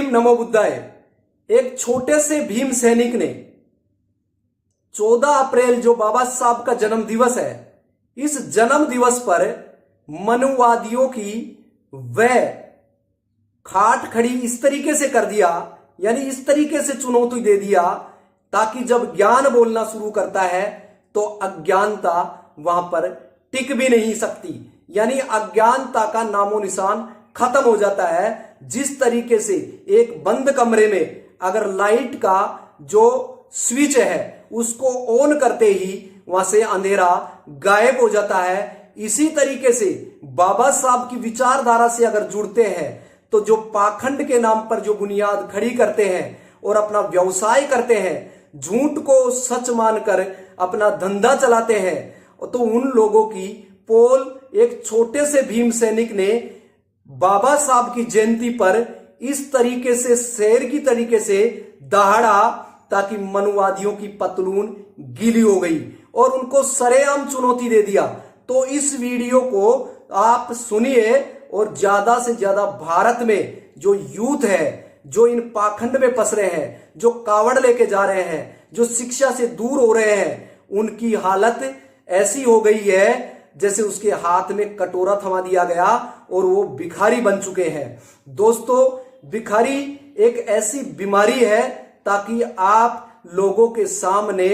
नमो बुद्धाय। एक छोटे से भीम सैनिक ने 14 अप्रैल जो बाबा साहब का जन्म दिवस है, इस जन्म दिवस पर मनुवादियों की वह खाट खड़ी इस तरीके से कर दिया, यानी इस तरीके से चुनौती दे दिया ताकि जब ज्ञान बोलना शुरू करता है तो अज्ञानता वहां पर टिक भी नहीं सकती, यानी अज्ञानता का नामो निशान खत्म हो जाता है। जिस तरीके से एक बंद कमरे में अगर लाइट का जो स्विच है उसको ऑन करते ही वहां से अंधेरा गायब हो जाता है, इसी तरीके से बाबा साहब की विचारधारा से अगर जुड़ते हैं तो जो पाखंड के नाम पर जो बुनियाद खड़ी करते हैं और अपना व्यवसाय करते हैं, झूठ को सच मानकर अपना धंधा चलाते हैं, तो उन लोगों की पोल एक छोटे से भीम सैनिक ने बाबा साहब की जयंती पर इस तरीके से शेर की तरीके से दहाड़ा ताकि मनुवादियों की पतलून गीली हो गई और उनको सरेआम चुनौती दे दिया। तो इस वीडियो को आप सुनिए और ज्यादा से ज्यादा भारत में जो यूथ है, जो इन पाखंड में फंस रहे हैं, जो कावड़ लेके जा रहे हैं, जो शिक्षा से दूर हो रहे हैं, उनकी हालत ऐसी हो गई है जैसे उसके हाथ में कटोरा थमा दिया गया और वो भिखारी बन चुके हैं। दोस्तों, भिखारी एक ऐसी बीमारी है ताकि आप लोगों के सामने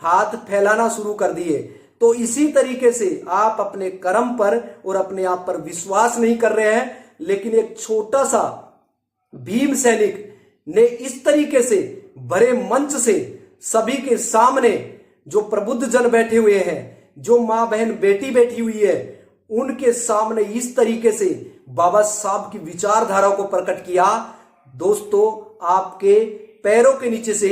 हाथ फैलाना शुरू कर दिए, तो इसी तरीके से आप अपने कर्म पर और अपने आप पर विश्वास नहीं कर रहे हैं। लेकिन एक छोटा सा भीम सैनिक ने इस तरीके से भरे मंच से सभी के सामने जो प्रबुद्ध जन बैठे हुए हैं, जो मां बहन बेटी बैठी हुई है, उनके सामने इस तरीके से बाबा साहब की विचारधारा को प्रकट किया। दोस्तों, आपके पैरों के नीचे से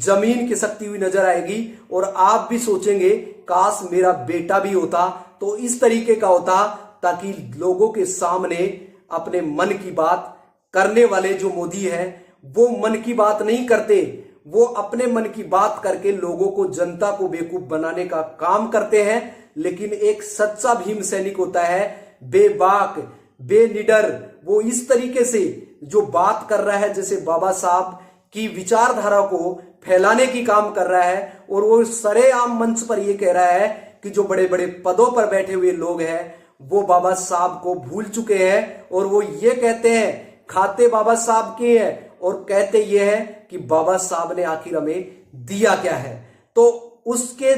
जमीन खिसकती हुई नजर आएगी और आप भी सोचेंगे काश मेरा बेटा भी होता तो इस तरीके का होता, ताकि लोगों के सामने अपने मन की बात करने वाले जो मोदी है वो मन की बात नहीं करते, वो अपने मन की बात करके लोगों को, जनता को बेवकूफ बनाने का काम करते हैं। लेकिन एक सच्चा भीम सैनिक होता है बेबाक, बेनिडर, वो इस तरीके से जो बात कर रहा है जैसे बाबा साहब की विचारधारा को फैलाने की काम कर रहा है, और वो सरेआम मंच पर ये कह रहा है कि जो बड़े बड़े पदों पर बैठे हुए लोग हैं वो बाबा साहब को भूल चुके हैं, और वो ये कहते हैं खाते बाबा साहब के हैं और कहते ये हैं कि बाबा साहब ने आखिर हमें दिया क्या है। तो उसके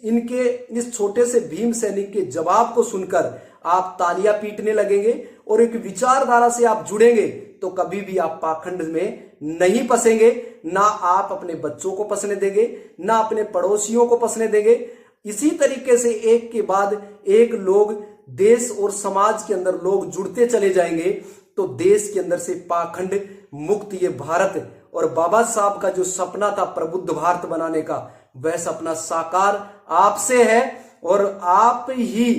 इनके इस छोटे से भीम सैनिक के जवाब को सुनकर आप तालियां पीटने लगेंगे और एक विचारधारा से आप जुड़ेंगे तो कभी भी आप पाखंड में नहीं फंसेंगे, ना आप अपने बच्चों को फंसने देंगे, ना अपने पड़ोसियों को फंसने देंगे। इसी तरीके से एक के बाद एक लोग देश और समाज के अंदर लोग जुड़ते चले जाएंगे तो देश के अंदर से पाखंड मुक्त ये भारत और बाबा साहब का जो सपना था प्रबुद्ध भारत बनाने का, वह सपना साकार आपसे है और आप ही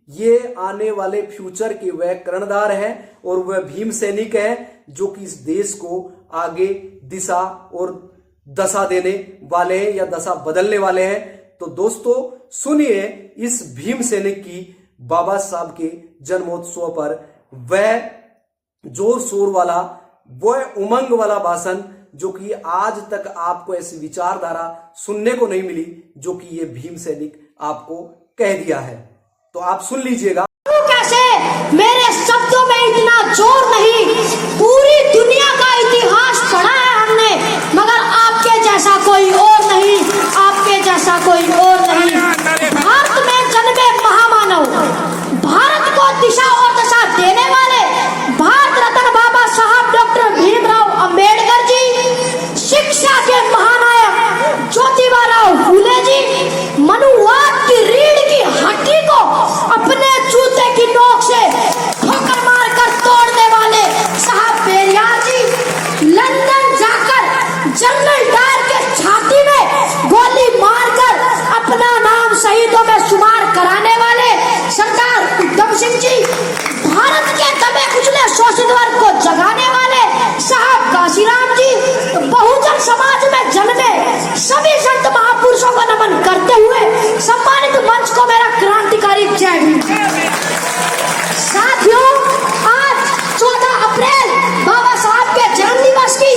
ये आने वाले फ्यूचर के वह कर्णधार हैं और वह भीम सैनिक है जो कि इस देश को आगे दिशा और दशा देने वाले हैं या दशा बदलने वाले हैं। तो दोस्तों, सुनिए इस भीम सैनिक की बाबा साहब के जन्मोत्सव पर वह जोर शोर वाला, वह उमंग वाला भाषण जो कि आज तक आपको ऐसी विचारधारा सुनने को नहीं मिली जो कि ये भीम सैनिक आपको कह दिया है। तो आप सुन लीजिएगा। कैसे मेरे शब्दों में इतना जोर नहीं, पूरी दुनिया का इतिहास पढ़ा है हमने, मगर आपके जैसा कोई और नहीं, आपके जैसा कोई और नहीं। भारत में जन्मे महामानव, भारत को दिशा और दशा देने वाले भारत रत्न बाबा साहब डॉक्टर भीमराव अंबेडकर जी, शिक्षा के महानायक ज्योतिबा फूले जी, मनुवाद की रीढ़ की हड्डी को अपने जूते की नोक से ठोकर मारकर तोड़ने वाले साहब पेरियार जी, लंदन जाकर जनरल डायर के छाती में गोली मारकर अपना नाम शहीदों में शुमार कराने वाले सरदार उधम सिंह जी, भारत के दबे कुचले शोषित वर्ग को जगाने वाले साहब काशीराम जी, बहुजन समाज में जन्मे सभी संत महापुरुषों को नमन करते हुए सम्मानित मंच को मेरा क्रांतिकारी जय भीम। साथियों, आज 14 अप्रैल बाबा साहब के जन्म दिवस की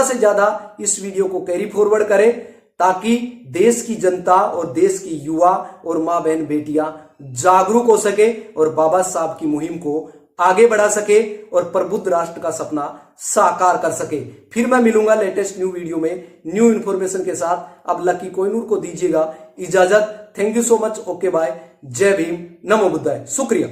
ज्यादा से ज्यादा इस वीडियो को कैरी फॉरवर्ड करें, ताकि देश की जनता और देश की युवा और मां बहन बेटियां जागरूक हो सके और बाबा साहब की मुहिम को आगे बढ़ा सके और प्रबुद्ध राष्ट्र का सपना साकार कर सके। फिर मैं मिलूंगा लेटेस्ट न्यू वीडियो में न्यू इंफॉर्मेशन के साथ। अब लकी कोहिनूर को दीजिएगा इजाजत। Thank you so much. Okay bye. जय भीम। नमो बुद्धाय। शुक्रिया।